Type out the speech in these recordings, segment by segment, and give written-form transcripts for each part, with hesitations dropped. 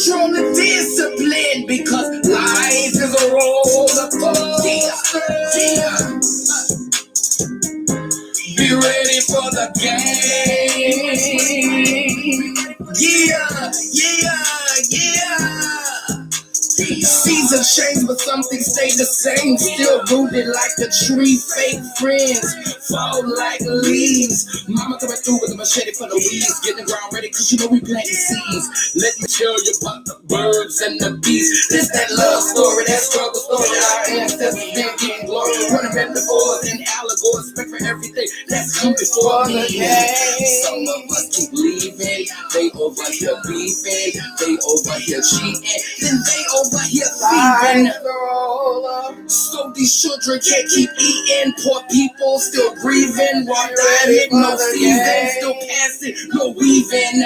control and discipline, because life is a roller coaster. Be ready for the game. Yeah. Seasons change, but something stay the same. Still rooted like a tree. Fake friends fall like leaves. Mama coming through with a machete for the weeds. Getting the ground ready, cause you know we planting seeds. Let me tell you about the birds and the bees. This that love story, that struggle story. Our ancestors been getting glory. Running metaphors and allegories. Respect for everything that's come before me. Some of us keep leaving. They over here beefing. They over here cheating. Then they over here thieving. So these children can't keep eating. Poor people still grieving. While dying, no season. Still passing, no weaving.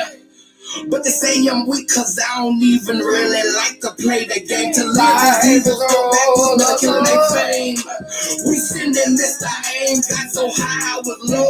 But they say I'm weak cause I don't even really like to play the game. To live these evils go back to another killing their fame. We sinned and missed our aim. Got so high I was low.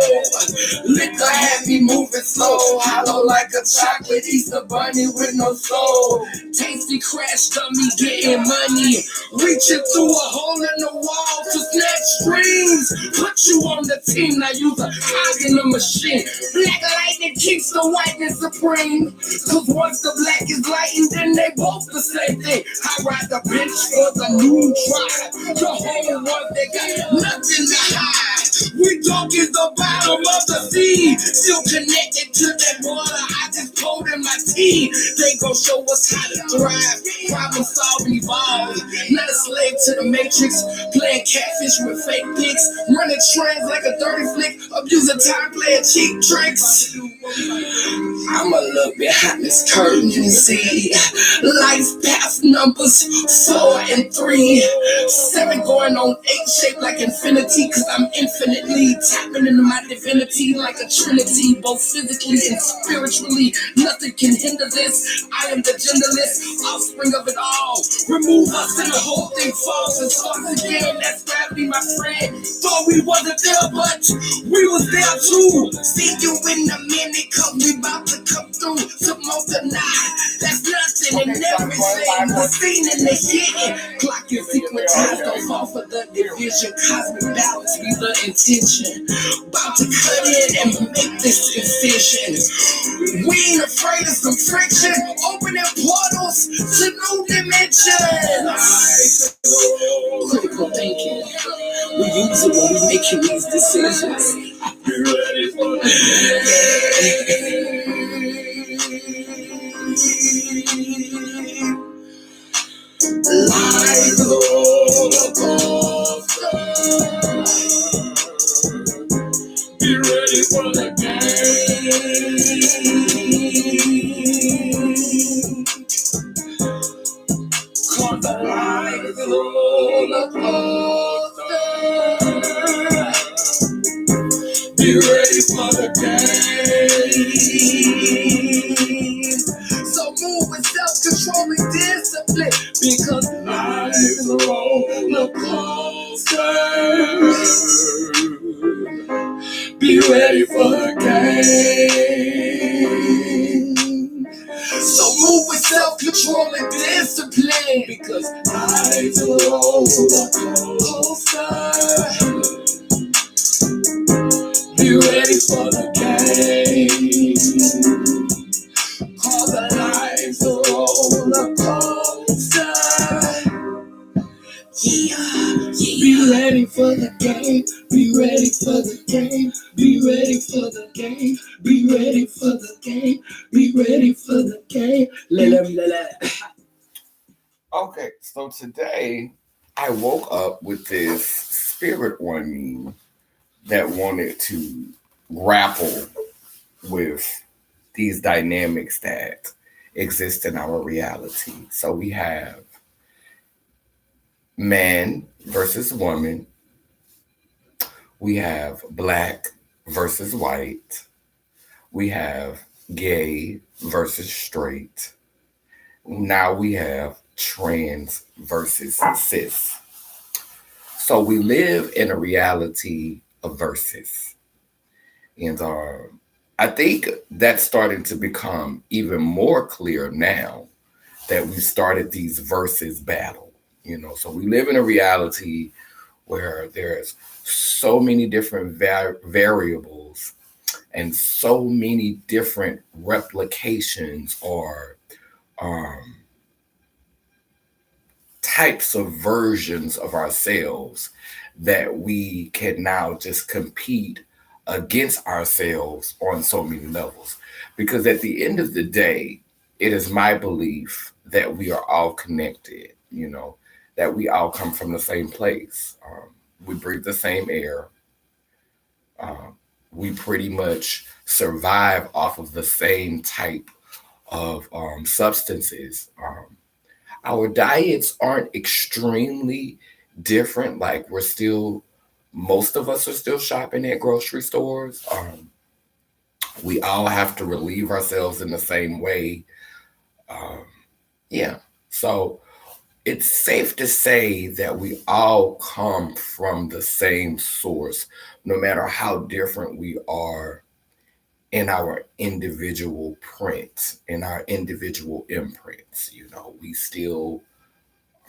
Liquor had me moving slow. Hollow like a chocolate Easter bunny with no soul. Tasty crash got me getting money. Reaching through a hole in the wall to snatch strings. Put you on the team, now use a cog in the machine. Black lightning keeps the whiteness supreme. Cause once the black is lightened, then they both the same thing. I ride the bench for the new tribe. The whole world, they got nothing to hide. We dog is the bottom of the sea. Still connected to that water I just poured in my tea. They gon' show us how to thrive. Problem solve, evolve. Not a slave to the matrix. Playing catfish with fake pics. Running trends like a dirty flick. Abusing time, playing cheap tricks. I'm a little behind this curtain, you see. Life path numbers 4 and 3. 7 going on 8, shaped like infinity. Cause I'm infinitely tapping into my divinity like a trinity. Both physically and spiritually. Nothing can hinder this. I am the genderless offspring of it all. Remove us and the whole thing falls and starts again. That's gravity, my friend. Thought we wasn't there, but we was there too. See you in a minute, cause we about to come through. Smoke the night, that's nothing and everything. The scene and the hitting. Clock your sequence times, don't fall for the division. Cosmic balance be the intention. About to cut in and make this incision. We ain't afraid of some friction. Opening portals to new dimensions. Critical thinking. We use it when we making these decisions. Be ready for it. Life is a roller coaster. Be ready for the game. Cause the life is a roller coaster. Be ready for the game. So move with self-control and discipline. Because life is a roller coaster. Be ready for the game. So move with self-control and discipline. Because life is a roller coaster. Be ready for the game. Cause the life's a roller coaster. Be ready for the game. Be ready for the game. Be ready for the game. Be ready for the game. Be ready for the game. Okay, so today I woke up with this spirit on me that wanted to grapple with these dynamics that exist in our reality. So we have man versus woman. We have black versus white. We have gay versus straight. Now we have trans versus cis. So we live in a reality of versus. And I think that's starting to become even more clear now that we started these versus battle. So we live in a reality where there's so many different variables and so many different replications or um, types of versions of ourselves that we can now just compete against ourselves on so many levels. Because at the end of the day, it is my belief that we are all connected, that we all come from the same place. We breathe the same air. Um, we pretty much survive off of the same type of substances. Our diets aren't extremely different. Like most of us are still shopping at grocery stores. We all have to relieve ourselves in the same way. Um, yeah. So it's safe to say that we all come from the same source, no matter how different we are in our individual prints, in our individual imprints. We still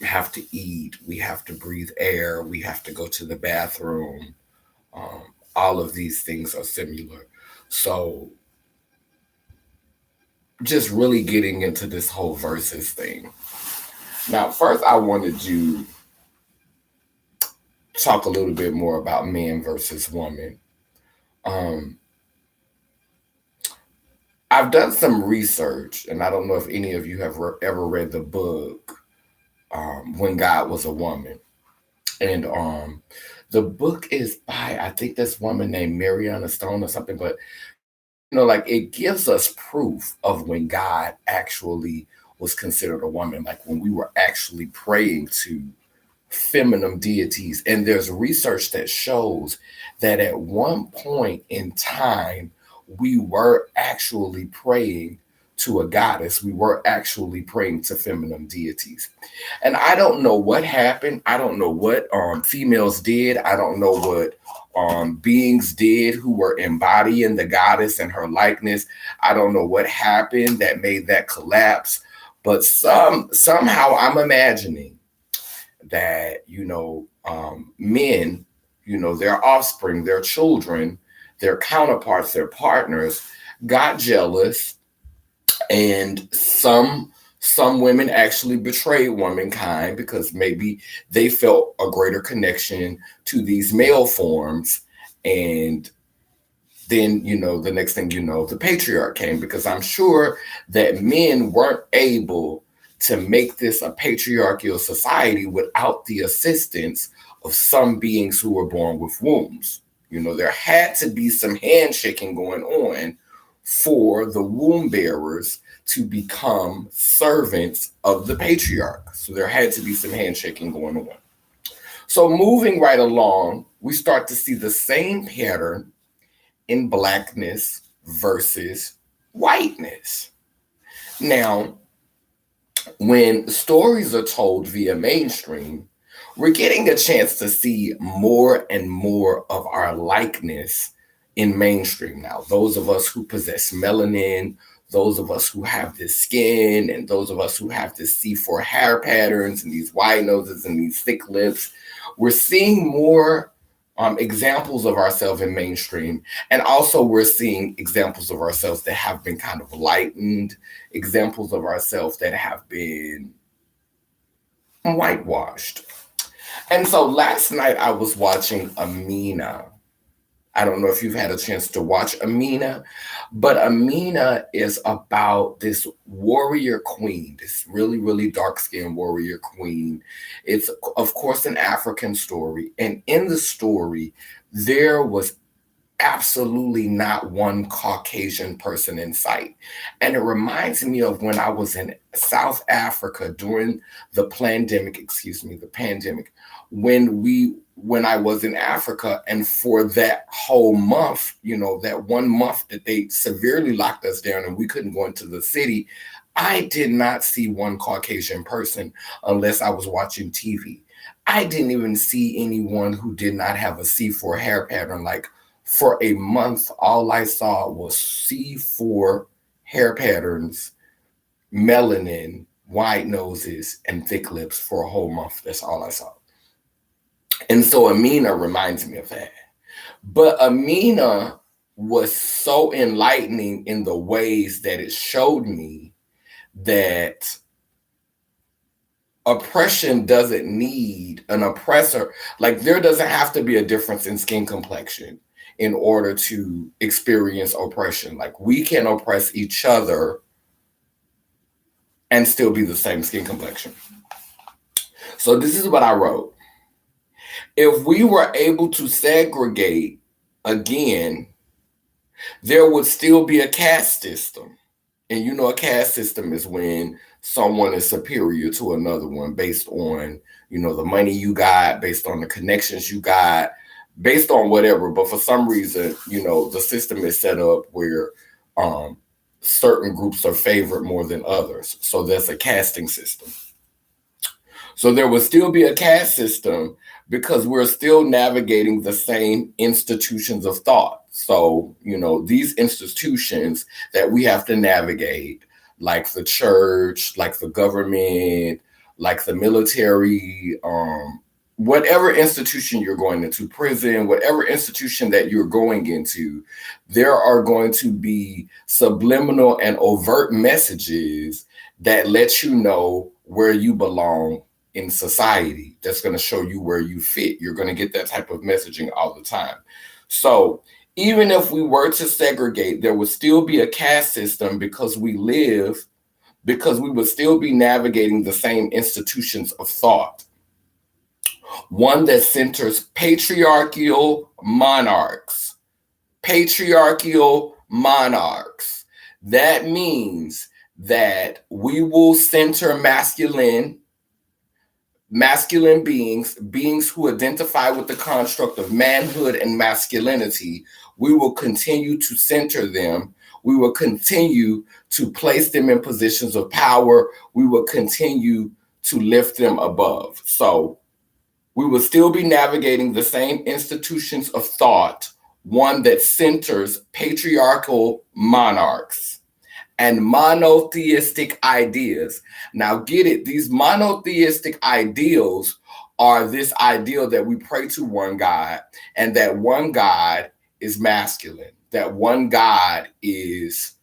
have to eat, we have to breathe air, we have to go to the bathroom. Um, all of these things are similar. So, just really getting into this whole versus thing. Now, first, I wanted to talk a little bit more about man versus woman. Um, I've done some research, and I don't know if any of you have ever read the book When God Was a Woman. And the book is by, I think, this woman named Mariana Stone or something, but like it gives us proof of when God actually was considered a woman, like when we were actually praying to feminine deities. And there's research that shows that at one point in time, we were actually praying to a goddess. We were actually praying to feminine deities. And I don't know what happened. I don't know what females did. I don't know what beings did who were embodying the goddess and her likeness. I don't know what happened that made that collapse. But somehow I'm imagining that men, their offspring, their children, their counterparts, their partners got jealous, and some women actually betrayed womankind because maybe they felt a greater connection to these male forms. And then the next thing the patriarch came, because I'm sure that men weren't able to make this a patriarchal society without the assistance of some beings who were born with wombs. There had to be some handshaking going on for the womb bearers to become servants of the patriarch. So there had to be some handshaking going on. So moving right along, we start to see the same pattern in blackness versus whiteness. Now, when stories are told via mainstream, we're getting a chance to see more and more of our likeness in mainstream now. Those of us who possess melanin, those of us who have this skin, and those of us who have this C4 hair patterns and these wide noses and these thick lips, we're seeing more examples of ourselves in mainstream. And also we're seeing examples of ourselves that have been kind of lightened, examples of ourselves that have been whitewashed. And so last night I was watching Amina. I don't know if you've had a chance to watch Amina, but Amina is about this warrior queen, this really, really dark skinned warrior queen. It's, of course, an African story. And in the story, there was absolutely not one Caucasian person in sight. And it reminds me of when I was in South Africa during the pandemic, when I was in Africa, and for that whole month, that 1 month that they severely locked us down and we couldn't go into the city, I did not see one Caucasian person unless I was watching TV. I didn't even see anyone who did not have a C4 hair pattern. Like, for a month, all I saw was C4 hair patterns, melanin, wide noses, and thick lips for a whole month. That's all I saw. And so Amina reminds me of that. But Amina was so enlightening in the ways that it showed me that oppression doesn't need an oppressor. Like, there doesn't have to be a difference in skin complexion in order to experience oppression. Like, we can oppress each other and still be the same skin complexion. So this is what I wrote. If we were able to segregate again, there would still be a caste system. And you know, a caste system is when someone is superior to another one based on, you know, the money you got, based on the connections you got, based on whatever. But for some reason, you know, the system is set up where certain groups are favored more than others. So there's a casting system. So there will still be a caste system because we're still navigating the same institutions of thought. So, you know, these institutions that we have to navigate, like the church, like the government, like the military, whatever institution you're going into, prison, whatever institution that you're going into, there are going to be subliminal and overt messages that let you know where you belong in society. That's going to show you where you fit. You're going to get that type of messaging all the time. So even if we were to segregate, there would still be a caste system because we would still be navigating the same institutions of thought. One that centers patriarchal monarchs. Patriarchal monarchs. That means that we will center masculine beings who identify with the construct of manhood and masculinity. We will continue to center them. We will continue to place them in positions of power. We will continue to lift them above. So we will still be navigating the same institutions of thought, one that centers patriarchal monarchs and monotheistic ideas. Now get it, these monotheistic ideals are this ideal that we pray to one God, and that one God is masculine, that one God is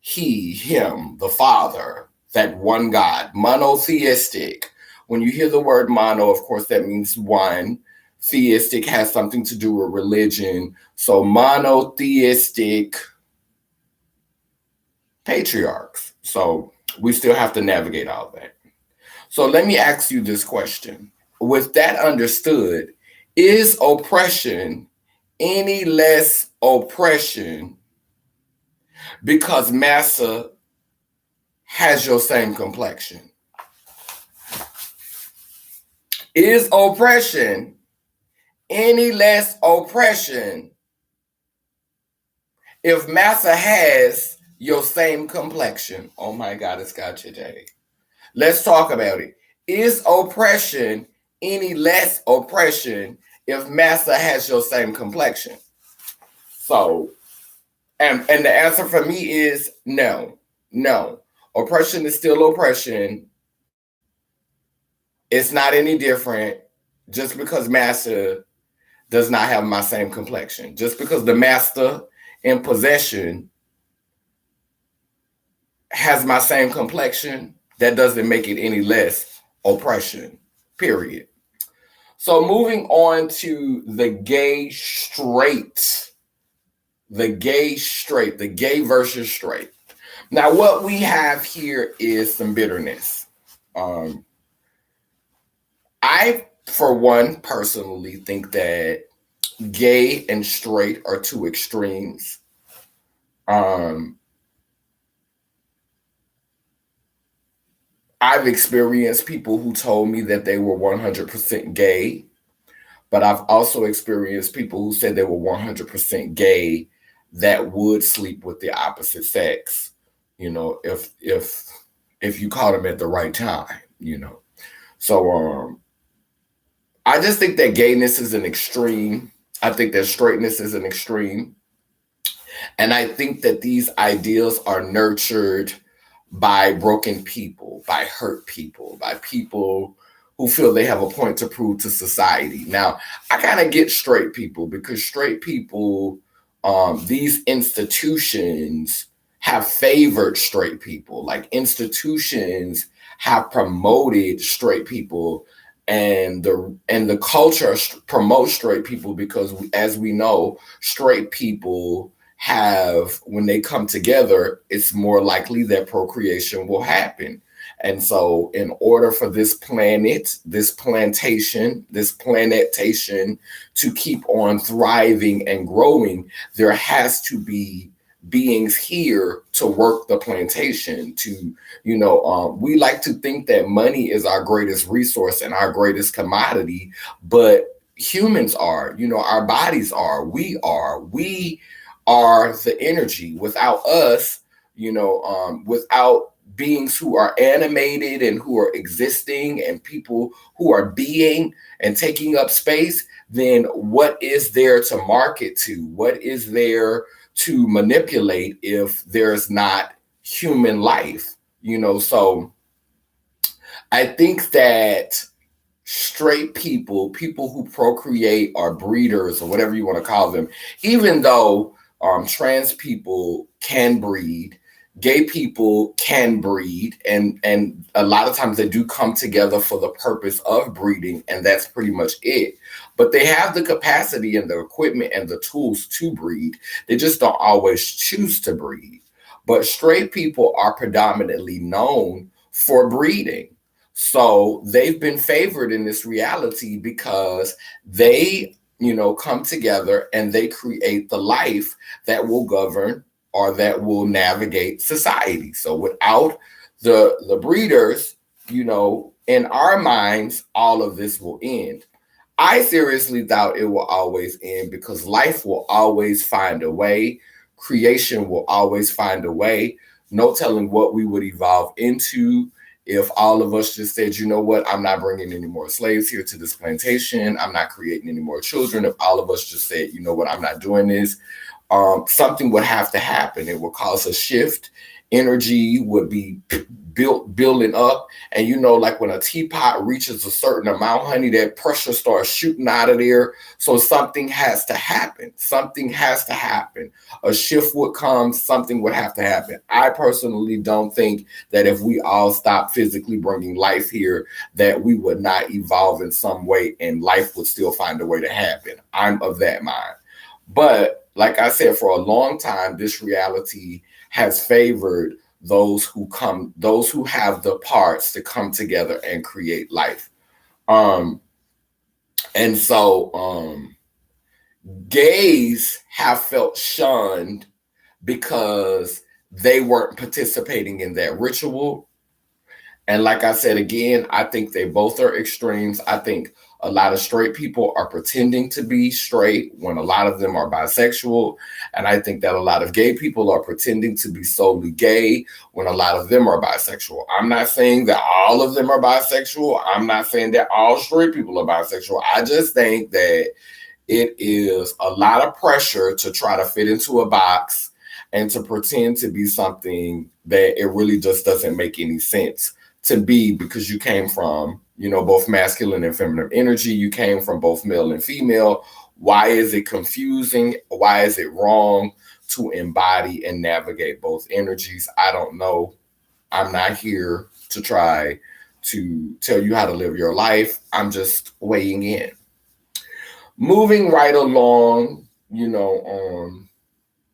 he, him, the Father, that one God, monotheistic. When you hear the word mono, of course, that means one. Theistic has something to do with religion. So monotheistic patriarchs. So we still have to navigate all that. So let me ask you this question. With that understood, is oppression any less oppression because massa has your same complexion? Is oppression any less oppression if massa has your same complexion? Oh my God, it's got you today. Let's talk about it. Is oppression any less oppression if massa has your same complexion? So, and the answer for me is no. No. Oppression is still oppression. It's not any different just because massa does not have my same complexion. Just because the master in possession has my same complexion, that doesn't make it any less oppression, period. So moving on to the gay versus straight. Now, what we have here is some bitterness. I, for one, personally think that gay and straight are two extremes. I've experienced people who told me that they were 100% gay, but I've also experienced people who said they were 100% gay that would sleep with the opposite sex, you know, if you caught them at the right time, you know. So I just think that gayness is an extreme. I think that straightness is an extreme. And I think that these ideals are nurtured by broken people, by hurt people, by people who feel they have a point to prove to society. Now, I kind of get straight people, because straight people, these institutions have favored straight people. Like, institutions have promoted straight people, and the culture promotes straight people because as we know, straight people have, when they come together, it's more likely that procreation will happen. And so, in order for this planet, this plantation, this planetation to keep on thriving and growing, there has to be beings here to work the plantation. To, we like to think that money is our greatest resource and our greatest commodity, but humans are, our bodies are, we are the energy. Without us, without beings who are animated and who are existing and people who are being and taking up space, then what is there to market to? What is there to manipulate if there's not human life? So I think that straight people, people who procreate, or breeders, or whatever you want to call them, even though trans people can breed, gay people can breed, and a lot of times they do come together for the purpose of breeding, and that's pretty much it. But they have the capacity and the equipment and the tools to breed. They just don't always choose to breed. But straight people are predominantly known for breeding. So they've been favored in this reality because they, come together and they create the life that will govern or that will navigate society. So without the breeders, in our minds, all of this will end. I seriously doubt it will always end, because life will always find a way. Creation will always find a way. No telling what we would evolve into if all of us just said, you know what, I'm not bringing any more slaves here to this plantation. I'm not creating any more children. If all of us just said, you know what, I'm not doing this, something would have to happen. It would cause a shift. Energy would be building up. And like when a teapot reaches a certain amount, honey, that pressure starts shooting out of there. So something has to happen. Something has to happen. A shift would come. Something would have to happen. I personally don't think that if we all stop physically bringing life here, that we would not evolve in some way and life would still find a way to happen. I'm of that mind. But like I said, for a long time, this reality has favored those who have the parts to come together and create life. And so gays have felt shunned because they weren't participating in that ritual. And like I said, again, I think they both are extremes. I think a lot of straight people are pretending to be straight when a lot of them are bisexual. And I think that a lot of gay people are pretending to be solely gay when a lot of them are bisexual. I'm not saying that all of them are bisexual. I'm not saying that all straight people are bisexual. I just think that it is a lot of pressure to try to fit into a box and to pretend to be something that it really just doesn't make any sense to be, because you came from, both masculine and feminine energy. You came from both male and female. Why is it confusing? Why is it wrong to embody and navigate both energies? I don't know. I'm not here to try to tell you how to live your life. I'm just weighing in. Moving right along,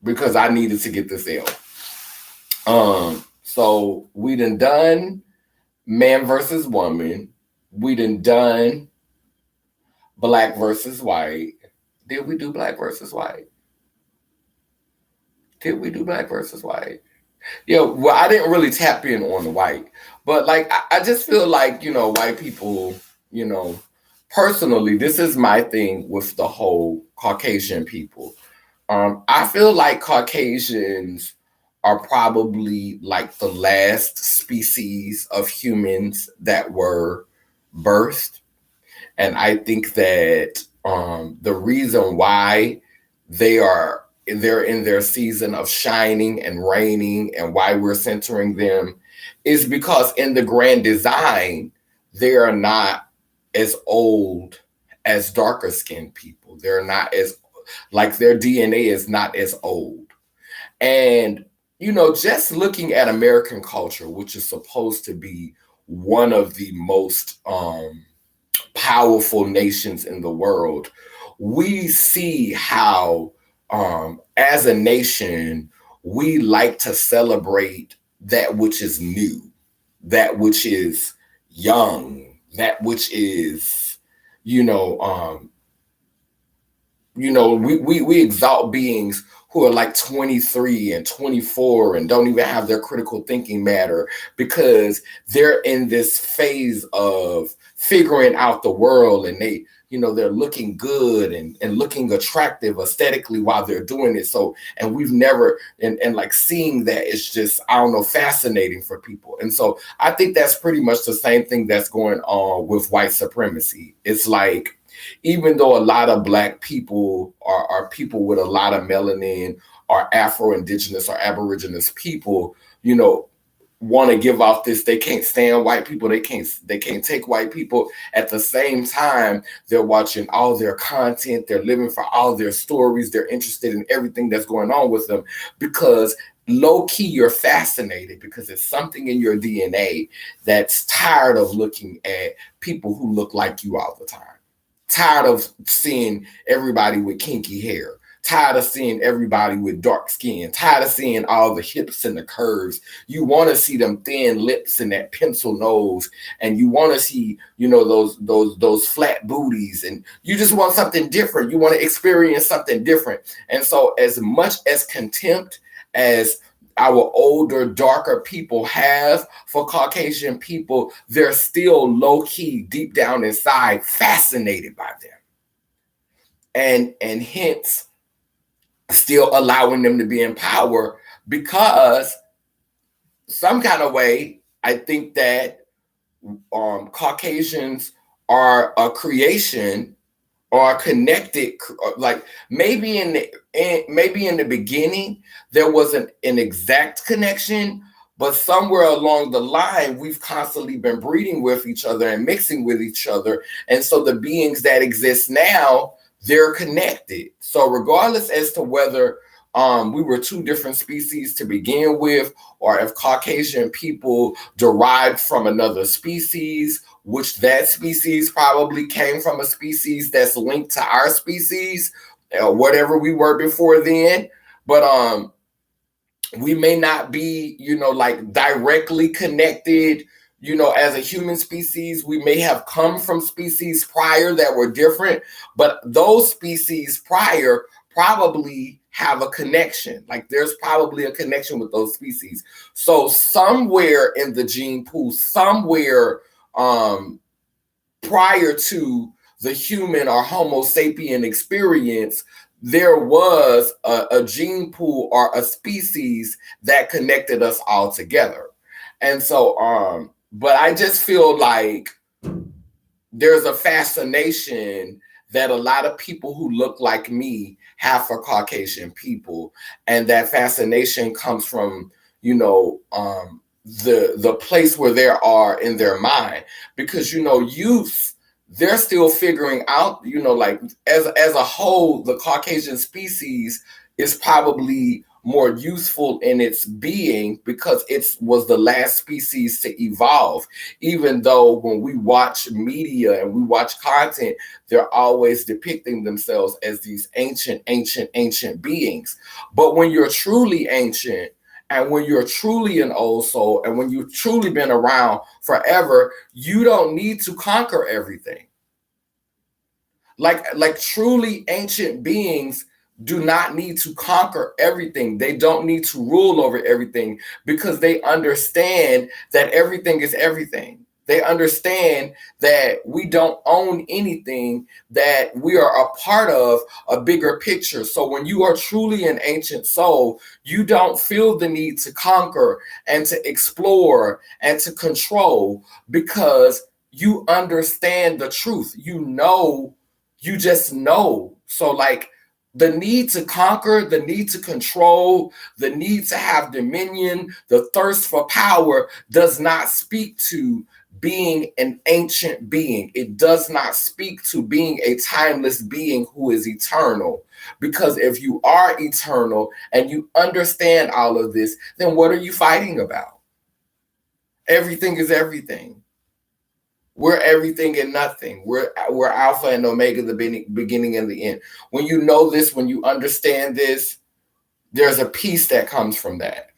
because I needed to get this in. So we done man versus woman. We done black versus white. Did we do black versus white? Did we do black versus white? Yeah, well, I didn't really tap in on the white, but like I just feel like, white people, personally, this is my thing with the whole Caucasian people. I feel like Caucasians are probably like the last species of humans that were birthed. And I think that the reason why they're in their season of shining and reigning, and why we're centering them, is because in the grand design, they are not as old as darker skinned people. They're not as, like, their DNA is not as old. And, just looking at American culture, which is supposed to be one of the most powerful nations in the world, we see how, as a nation, we like to celebrate that which is new, that which is young, that which is, you know, um, we exalt beings who are like 23 and 24 and don't even have their critical thinking matter, because they're in this phase of figuring out the world, and they're looking good and looking attractive aesthetically while they're doing it. So, and we've never, and like seeing that is just, I don't know, fascinating for people. And so I think that's pretty much the same thing that's going on with white supremacy. It's like, even though a lot of Black people are people with a lot of melanin, or Afro-Indigenous or Aboriginous people, want to give off this, they can't stand white people, they can't take white people. At the same time, they're watching all their content, they're living for all their stories, they're interested in everything that's going on with them, because low key you're fascinated, because it's something in your DNA that's tired of looking at people who look like you all the time. Tired of seeing everybody with kinky hair. Tired of seeing everybody with dark skin. Tired of seeing all the hips and the curves. You want to see them thin lips and that pencil nose, and you want to see, those flat booties, and you just want something different. You want to experience something different. And so, as much as contempt as our older, darker people have for Caucasian people, they're still low-key, deep down inside, fascinated by them. And hence, still allowing them to be in power, because some kind of way, I think that Caucasians are a creation, or connected, like maybe in the beginning there wasn't an exact connection, but somewhere along the line we've constantly been breeding with each other and mixing with each other, and so the beings that exist now, they're connected. So regardless as to whether we were two different species to begin with, or if Caucasian people derived from another species, which that species probably came from a species that's linked to our species, whatever we were before then. But we may not be, like directly connected, as a human species. We may have come from species prior that were different, but those species prior probably have a connection. Like, there's probably a connection with those species. So somewhere in the gene pool, somewhere prior to the human or Homo sapien experience, there was a gene pool or a species that connected us all together. And so, but I just feel like there's a fascination that a lot of people who look like me have for Caucasian people. And that fascination comes from, the place where they are in their mind. Because, youth, they're still figuring out, like, as a whole, the Caucasian species is probably more useful in its being, because it was the last species to evolve. Even though when we watch media and we watch content, they're always depicting themselves as these ancient beings. But when you're truly ancient, and when you're truly an old soul, and when you've truly been around forever, you don't need to conquer everything. Like truly ancient beings do not need to conquer everything. They don't need to rule over everything, because they understand that everything is everything. They understand that we don't own anything, that we are a part of a bigger picture. So when you are truly an ancient soul, you don't feel the need to conquer and to explore and to control, because you understand the truth. You just know. So, like, The need to conquer, the need to control, the need to have dominion, the thirst for power does not speak to being an ancient being. It does not speak to being a timeless being who is eternal. Because if you are eternal and you understand all of this, then what are you fighting about? Everything is everything. We're everything and nothing. We're Alpha and Omega, the beginning and the end. When you know this, when you understand this, there's a peace that comes from that.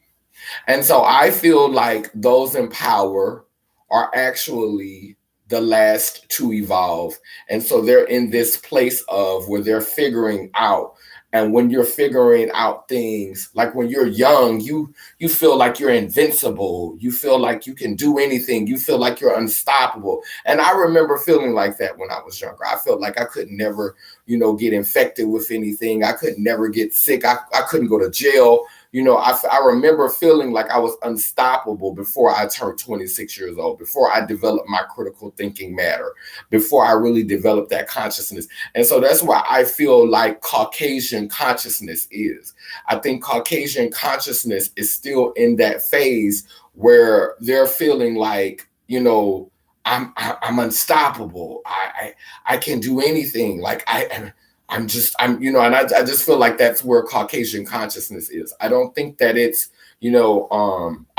And so I feel like those in power are actually the last to evolve. And so they're in this place of where they're figuring out. And when you're figuring out things, like when you're young, you feel like you're invincible. You feel like you can do anything. You feel like you're unstoppable. And I remember feeling like that when I was younger. I felt like I could never, get infected with anything. I could never get sick. I couldn't go to jail. I remember feeling like I was unstoppable before I turned 26 years old, before I developed my critical thinking matter, before I really developed that consciousness. And so that's why I feel like Caucasian consciousness is. I think Caucasian consciousness is still in that phase where they're feeling like, I'm unstoppable. I can do anything. Like and I just feel like that's where Caucasian consciousness is. I don't think that it's, I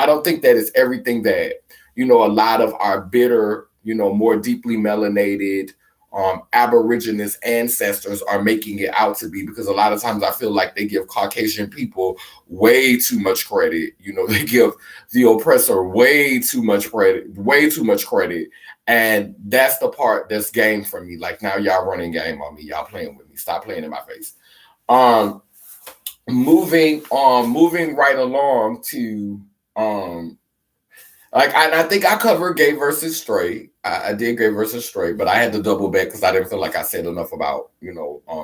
don't think that it's everything that, a lot of our bitter, more deeply melanated, Aborigines ancestors are making it out to be, because a lot of times I feel like they give Caucasian people way too much credit. They give the oppressor way too much credit. And that's the part that's game for me. Like, now y'all running game on me. Y'all playing with me. Stop playing in my face. Moving right along to I think I covered gay versus straight. I did gay versus straight, but I had to double back because I didn't feel like I said enough about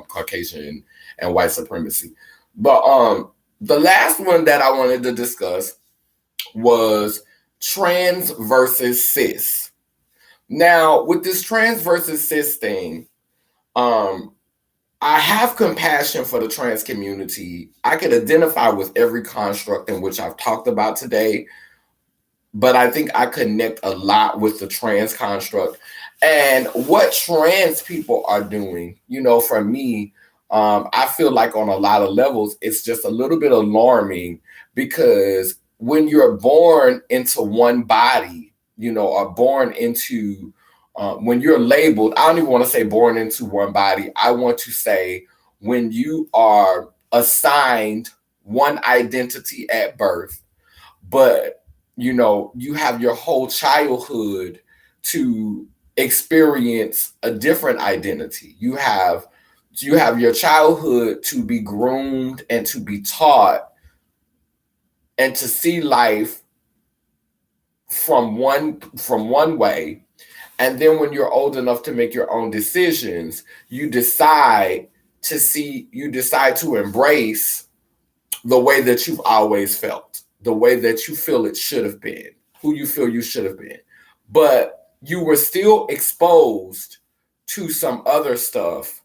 Caucasian and white supremacy. But the last one that I wanted to discuss was trans versus cis. Now, with this trans versus cis thing, I have compassion for the trans community. I could identify with every construct in which I've talked about today, but I think I connect a lot with the trans construct and what trans people are doing. For me, I feel like on a lot of levels, it's just a little bit alarming, because when you're born into one body, or born into, when you're labeled, I don't even want to say born into one body. I want to say when you are assigned one identity at birth, but you have your whole childhood to experience a different identity. You have your childhood to be groomed and to be taught and to see life from one way. And then when you're old enough to make your own decisions, you decide to embrace the way that you've always felt, the way that you feel it should have been, who you feel you should have been. But you were still exposed to some other stuff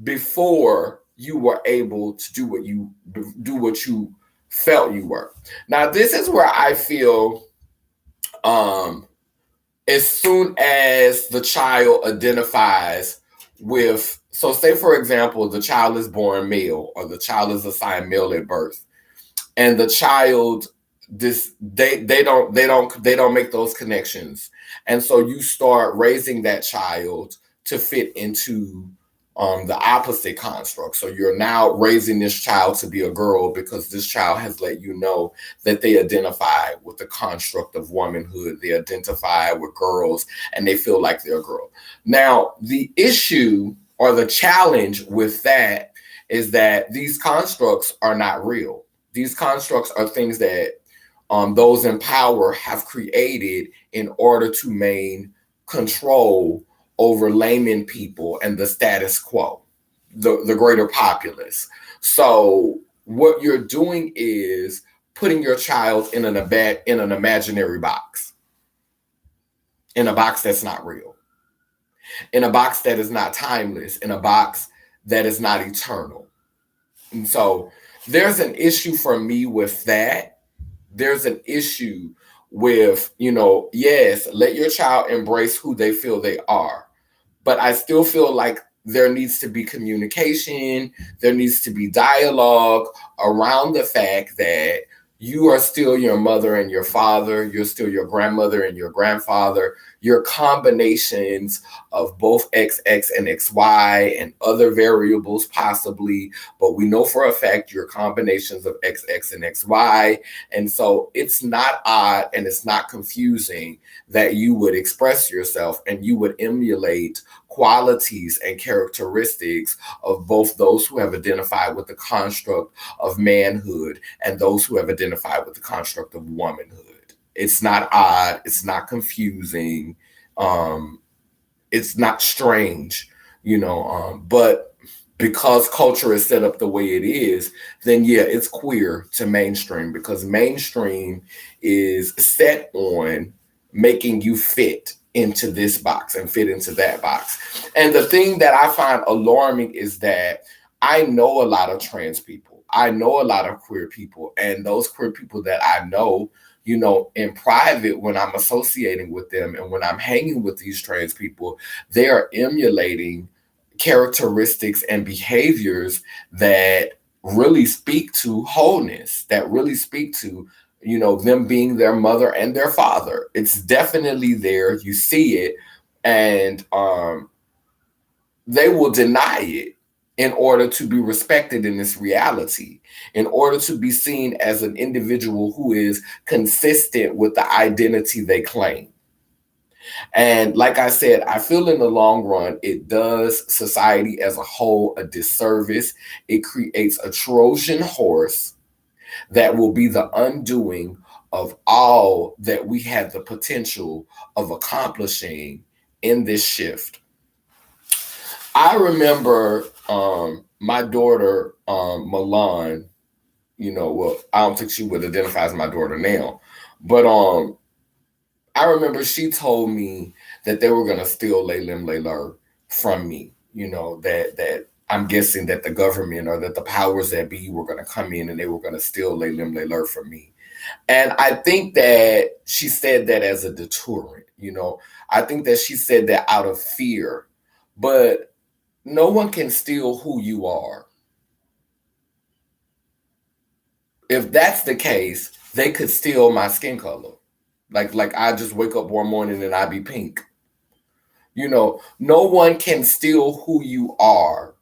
before you were able to do what you felt you were. Now, this is where I feel, as soon as the child identifies with, so say for example, the child is born male, or the child is assigned male at birth, and the child, they don't make those connections, and so you start raising that child to fit into the opposite construct. So you're now raising this child to be a girl because this child has let you know that they identify with the construct of womanhood. They identify with girls and they feel like they're a girl. Now, the issue or the challenge with that is that these constructs are not real. These constructs are things that those in power have created in order to maintain control over layman people and the status quo, the greater populace. So what you're doing is putting your child in an imaginary box, in a box that's not real, in a box that is not timeless, in a box that is not eternal. And so there's an issue for me with that. There's an issue with, yes, let your child embrace who they feel they are. But I still feel like there needs to be communication, there needs to be dialogue around the fact that you are still your mother and your father, you're still your grandmother and your grandfather, your combinations of both XX and XY and other variables possibly, but we know for a fact you're combinations of XX and XY. And so it's not odd and it's not confusing that you would express yourself and you would emulate qualities and characteristics of both those who have identified with the construct of manhood and those who have identified with the construct of womanhood. It's not odd, it's not confusing, um, it's not strange, but because culture is set up the way it is, then yeah, it's queer to mainstream because mainstream is set on making you fit into this box and fit into that box. And the thing that I find alarming is that I know a lot of trans people. I know a lot of queer people, and those queer people that I know, in private, when I'm associating with them and when I'm hanging with these trans people, they are emulating characteristics and behaviors that really speak to wholeness, that really speak to, them being their mother and their father. It's definitely there. You see it. And they will deny it in order to be respected in this reality, in order to be seen as an individual who is consistent with the identity they claim. And like I said, I feel in the long run, it does society as a whole a disservice. It creates a Trojan horse that will be the undoing of all that we had the potential of accomplishing in this shift. I remember my daughter, Milan, well, I don't think she would identify as my daughter now, but I remember she told me that they were gonna steal Lay Lim Lay Lur from me. That I'm guessing that the government or that the powers that be were gonna come in and they were gonna steal Lay Lim Lay Lur from me. And I think that she said that as a deterrent. I think that she said that out of fear. But no one can steal who you are. If that's the case, they could steal my skin color. Like I just wake up one morning and I be pink. No one can steal who you are.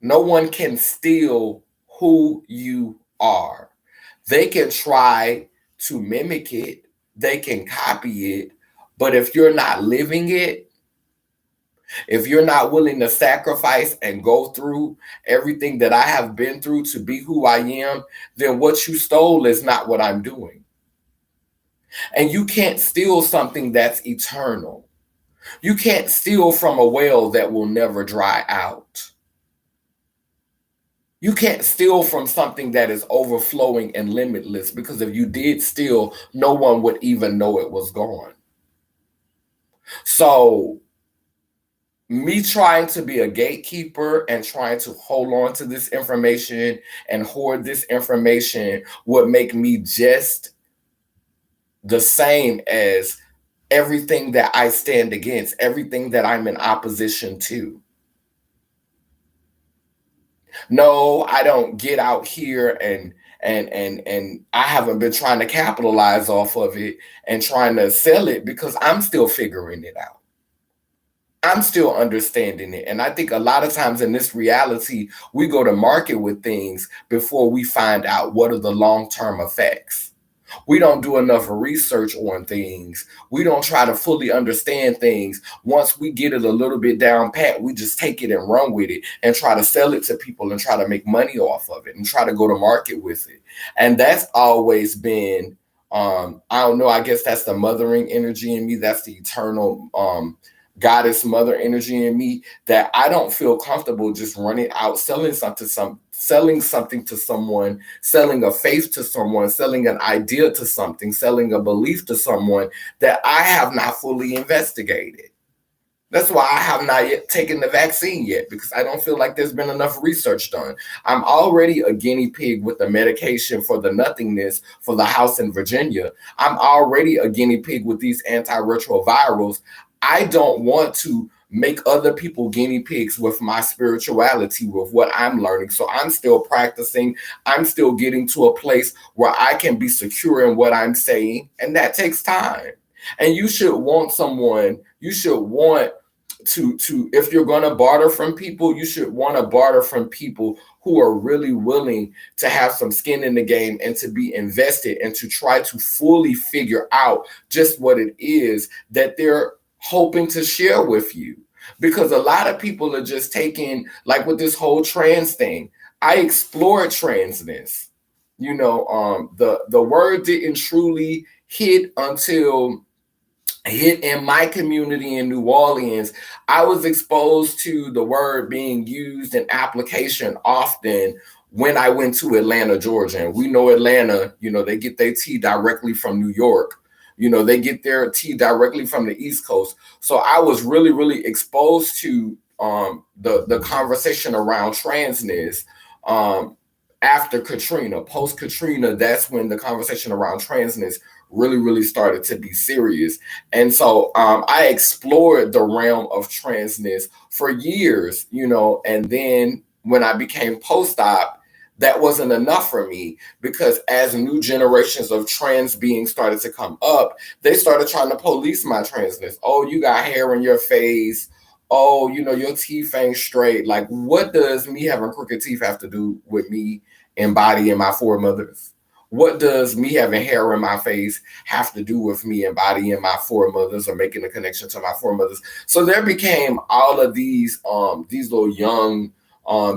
No one can steal who you are. They can try to mimic it, they can copy it, but if you're not living it, if you're not willing to sacrifice and go through everything that I have been through to be who I am, then what you stole is not what I'm doing. And you can't steal something that's eternal. You can't steal from a well that will never dry out. You can't steal from something that is overflowing and limitless, because if you did steal, no one would even know it was gone. So, me trying to be a gatekeeper and trying to hold on to this information and hoard this information would make me just the same as everything that I stand against, everything that I'm in opposition to. No, I don't get out here and I haven't been trying to capitalize off of it and trying to sell it because I'm still figuring it out. I'm still understanding it. And I think a lot of times in this reality, we go to market with things before we find out what are the long-term effects. We don't do enough research on things. We don't try to fully understand things. Once we get it a little bit down pat, we just take it and run with it and try to sell it to people and try to make money off of it and try to go to market with it. And that's always been, I don't know, I guess that's the mothering energy in me. That's the eternal goddess mother energy in me, that I don't feel comfortable just running out selling something to someone, selling a faith to someone, selling an idea to something, selling a belief to someone that I have not fully investigated. That's why I have not yet taken the vaccine yet, because I don't feel like there's been enough research done. I'm already a guinea pig with the medication for the nothingness for the house in Virginia. I'm already a guinea pig with these antiretrovirals. I don't want to make other people guinea pigs with my spirituality, with what I'm learning. So I'm still practicing. I'm still getting to a place where I can be secure in what I'm saying. And that takes time. And you should want someone, you should want to if you're going to barter from people, you should want to barter from people who are really willing to have some skin in the game and to be invested and to try to fully figure out just what it is that they're hoping to share with you. Because a lot of people are just taking, like with this whole trans thing, I explored transness. The word didn't truly hit in my community in New Orleans. I was exposed to the word being used in application often when I went to Atlanta, Georgia. And we know Atlanta, they get their tea directly from New York. They get their tea directly from the East Coast. So I was really, really exposed to the conversation around transness after Katrina. Post Katrina, that's when the conversation around transness really, really started to be serious. And so I explored the realm of transness for years, and then when I became post-op, that wasn't enough for me, because as new generations of trans beings started to come up, they started trying to police my transness. Oh, you got hair in your face. Oh, your teeth ain't straight. Like, what does me having crooked teeth have to do with me embodying my foremothers? What does me having hair in my face have to do with me embodying my foremothers or making a connection to my foremothers? So there became all of these little young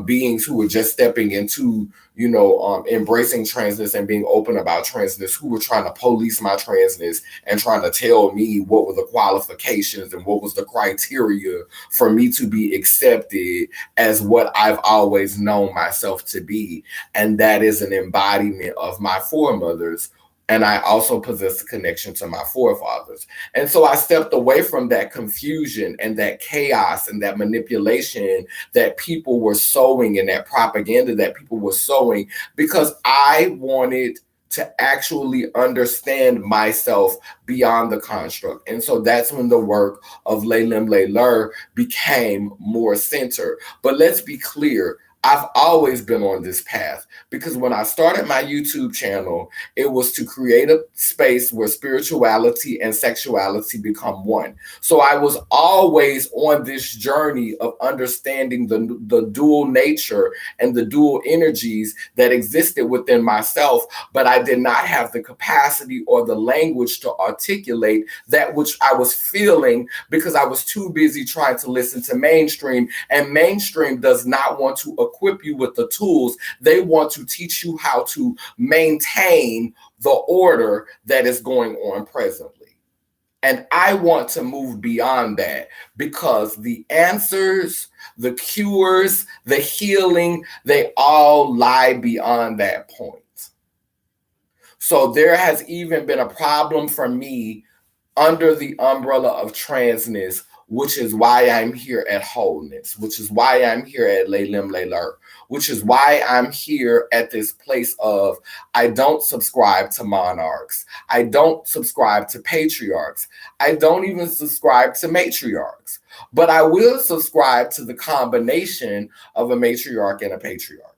beings who were just stepping into, embracing transness and being open about transness, who were trying to police my transness and trying to tell me what were the qualifications and what was the criteria for me to be accepted as what I've always known myself to be. And that is an embodiment of my foremothers. And I also possess a connection to my forefathers. And so I stepped away from that confusion and that chaos and that manipulation that people were sowing and that propaganda that people were sowing, because I wanted to actually understand myself beyond the construct. And so that's when the work of Laylim Layler became more centered. But let's be clear, I've always been on this path, because when I started my YouTube channel, it was to create a space where spirituality and sexuality become one. So I was always on this journey of understanding the dual nature and the dual energies that existed within myself, but I did not have the capacity or the language to articulate that which I was feeling, because I was too busy trying to listen to mainstream, and mainstream does not want to equip you with the tools. They want to teach you how to maintain the order that is going on presently. And I want to move beyond that, because the answers, the cures, the healing, they all lie beyond that point. So there has even been a problem for me under the umbrella of transness, which is why I'm here at Wholeness, which is why I'm here at Laylim Layler, which is why I'm here at this place of, I don't subscribe to monarchs. I don't subscribe to patriarchs. I don't even subscribe to matriarchs. But I will subscribe to the combination of a matriarch and a patriarch.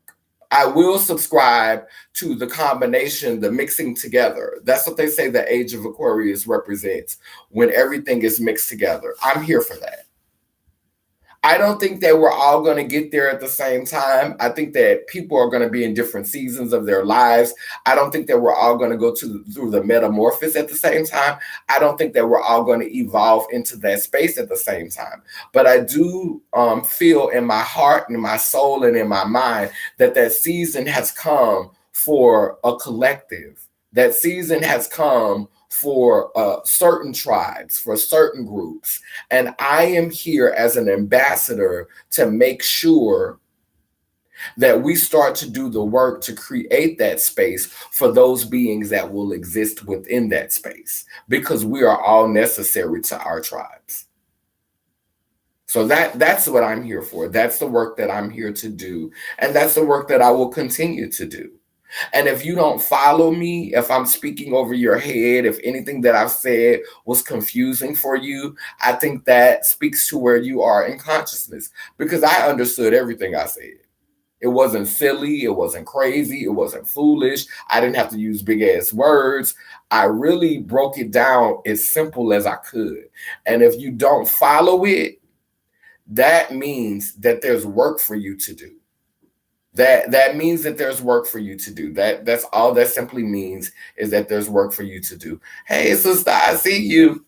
I will subscribe to the combination, the mixing together. That's what they say the age of Aquarius represents, when everything is mixed together. I'm here for that. I don't think that we're all going to get there at the same time. I think that people are going to be in different seasons of their lives. I don't think that we're all going to go through the metamorphosis at the same time. I don't think that we're all going to evolve into that space at the same time. But I do feel in my heart and in my soul and in my mind that that season has come for a collective. That season has come for certain tribes, for certain groups. And I am here as an ambassador to make sure that we start to do the work to create that space for those beings that will exist within that space, because we are all necessary to our tribes. So that's what I'm here for. That's the work that I'm here to do. And that's the work that I will continue to do. And if you don't follow me, if I'm speaking over your head, if anything that I've said was confusing for you, I think that speaks to where you are in consciousness, because I understood everything I said. It wasn't silly, it wasn't crazy, it wasn't foolish. I didn't have to use big ass words. I really broke it down as simple as I could. And if you don't follow it, that means that there's work for you to do. That means that there's work for you to do. That's all that simply means, is that there's work for you to do. Hey sister, I see you.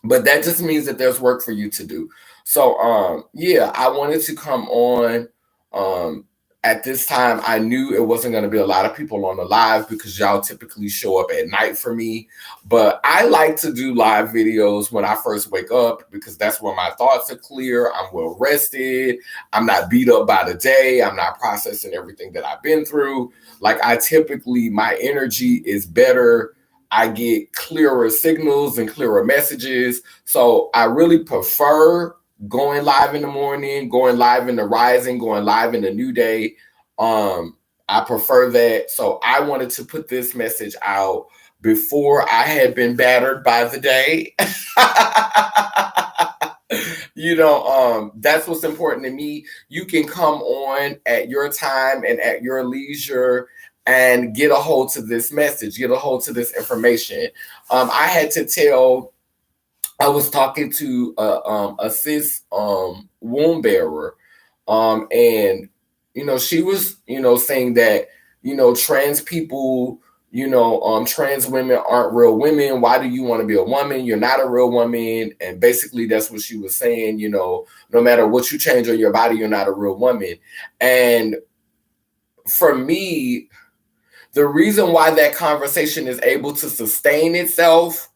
But that just means that there's work for you to do. So yeah, I wanted to come on um at this time. I knew it wasn't going to be a lot of people on the live, because y'all typically show up at night for me, but I like to do live videos when I first wake up, because that's when my thoughts are clear, I'm well rested, I'm not beat up by the day, I'm not processing everything that I've been through. Like, I typically, my energy is better, I get clearer signals and clearer messages. So I really prefer going live in the morning, going live in the rising, going live in the new day. I prefer that. So I wanted to put this message out before I had been battered by the day. That's what's important to me. You can come on at your time and at your leisure and get a hold to this message, get a hold to this information. I had to tell, I was talking to a cis womb bearer, and she was saying that trans people, trans women aren't real women. Why do you want to be a woman? You're not a real woman. And basically, that's what she was saying. No matter what you change on your body, you're not a real woman. And for me, the reason why that conversation is able to sustain itself,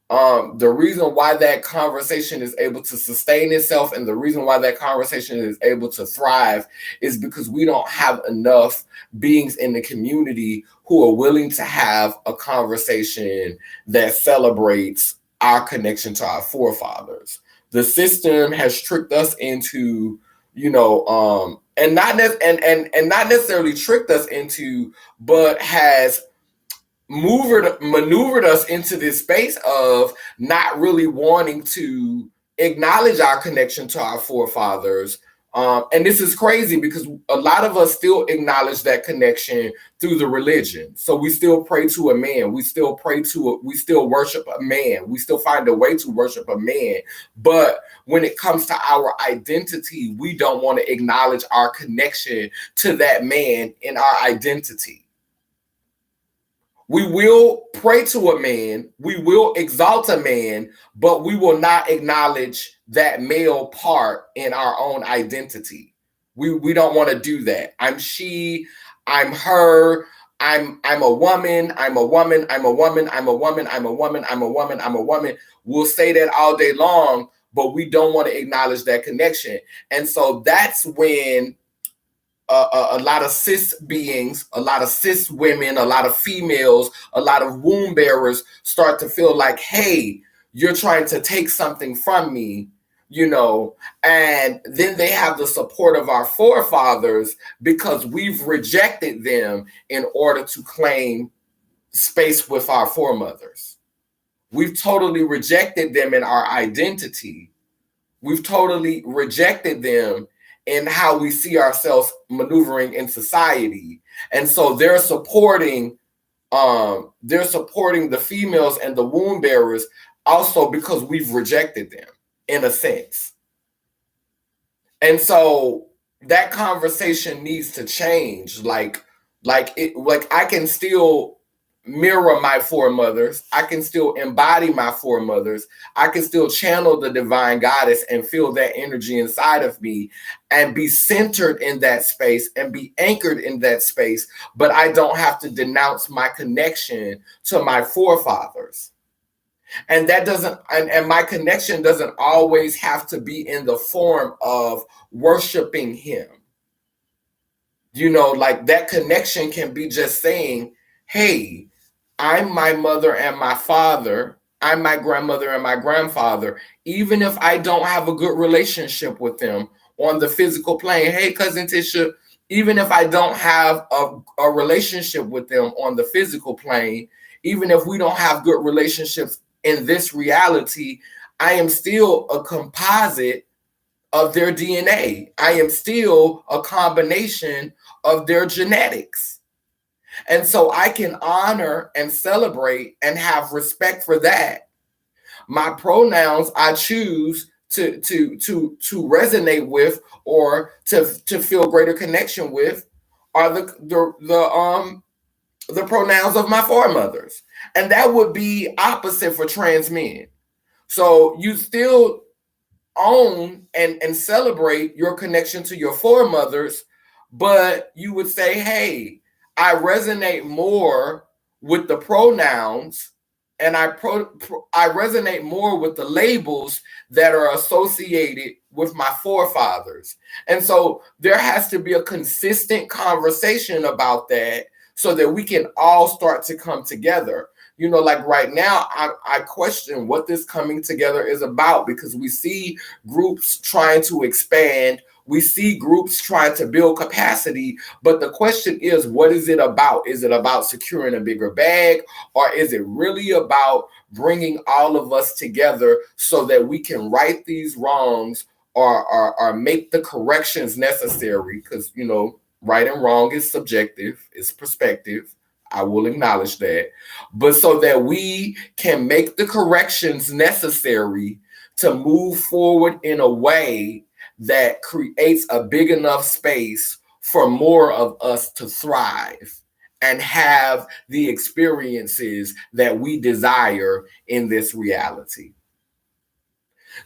the reason why that conversation is able to sustain itself, and the reason why that conversation is able to thrive, is because we don't have enough beings in the community who are willing to have a conversation that celebrates our connection to our forefathers. The system has tricked us into, and not necessarily tricked us into, but has maneuvered us into this space of not really wanting to acknowledge our connection to our forefathers. And this is crazy, because a lot of us still acknowledge that connection through the religion. So we still pray to a man. We still we still worship a man. We still find a way to worship a man. But when it comes to our identity, we don't want to acknowledge our connection to that man in our identity. We will pray to a man, we will exalt a man, but we will not acknowledge that male part in our own identity. We don't want to do that. I'm she, I'm her, I'm a woman, I'm a woman, I'm a woman, I'm a woman, I'm a woman, I'm a woman, I'm a woman. We'll say that all day long, but we don't want to acknowledge that connection. And so that's when a lot of cis beings, a lot of cis women, a lot of females, a lot of womb bearers start to feel like, hey, you're trying to take something from me, and then they have the support of our forefathers, because we've rejected them in order to claim space with our foremothers. We've totally rejected them in our identity. We've totally rejected them in how we see ourselves maneuvering in society. And so they're supporting the females and the womb bearers also, because we've rejected them in a sense. And so that conversation needs to change. Like I can still mirror my foremothers. I can still embody my foremothers. I can still channel the divine goddess and feel that energy inside of me and be centered in that space and be anchored in that space. But I don't have to denounce my connection to my forefathers. And that doesn't, and my connection doesn't always have to be in the form of worshiping him. Like that connection can be just saying, hey, I'm my mother and my father, I'm my grandmother and my grandfather, even if I don't have a good relationship with them on the physical plane. Hey, cousin Tisha, even if I don't have a relationship with them on the physical plane, even if we don't have good relationships in this reality, I am still a composite of their DNA. I am still a combination of their genetics. And so I can honor and celebrate and have respect for that. My pronouns I choose to resonate with or to feel greater connection with are the pronouns of my foremothers. And that would be opposite for trans men. So you still own and celebrate your connection to your foremothers, but you would say, hey, I resonate more with the pronouns and I resonate more with the labels that are associated with my forefathers. And so there has to be a consistent conversation about that so that we can all start to come together. You know, like right now, I question what this coming together is about, because we see groups trying to expand. We see groups trying to build capacity. But the question is, what is it about? Is it about securing a bigger bag? Or is it really about bringing all of us together so that we can right these wrongs or make the corrections necessary? Because, you know, right and wrong is subjective, it's perspective. I will acknowledge that. But so that we can make the corrections necessary to move forward in a way that creates a big enough space for more of us to thrive and have the experiences that we desire in this reality.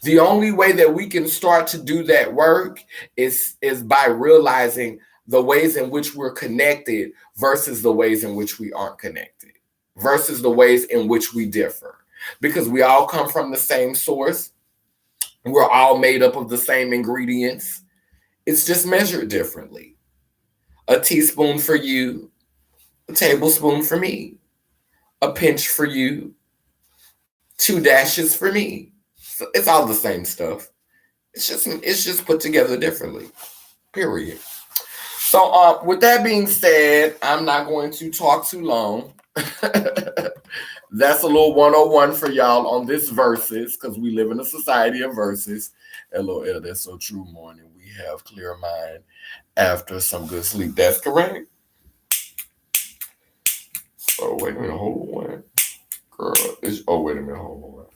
The only way that we can start to do that work is by realizing the ways in which we're connected versus the ways in which we aren't connected, versus the ways in which we differ. Because we all come from the same source. We're all made up of the same ingredients. It's just measured differently. A teaspoon for you, a tablespoon for me, a pinch for you, 2 dashes for me. So it's all the same stuff. It's just put together differently. Period. So with that being said, I'm not going to talk too long. That's a little 101 for y'all on this verses, because we live in a society of verses. LOL, that's so true. Morning, we have clear mind after some good sleep. That's correct. Oh, wait a minute, hold on. Girl, wait a minute, hold on.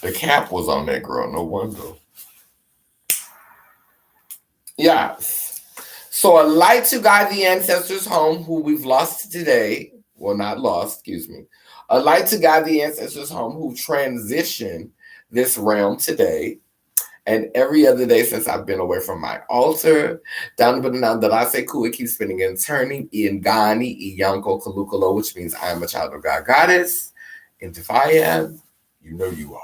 The cap was on that girl, no wonder. Yes. So a light to guide the ancestors home who we've lost today. Well, not lost, excuse me. A light to guide the ancestors home who transition this realm today and every other day since I've been away from my altar. Down but now that I say cool, it keeps spinning and turning. Iangani, Iyanko, Kalukalo, which means I am a child of God, goddess. And if I am, you know you are.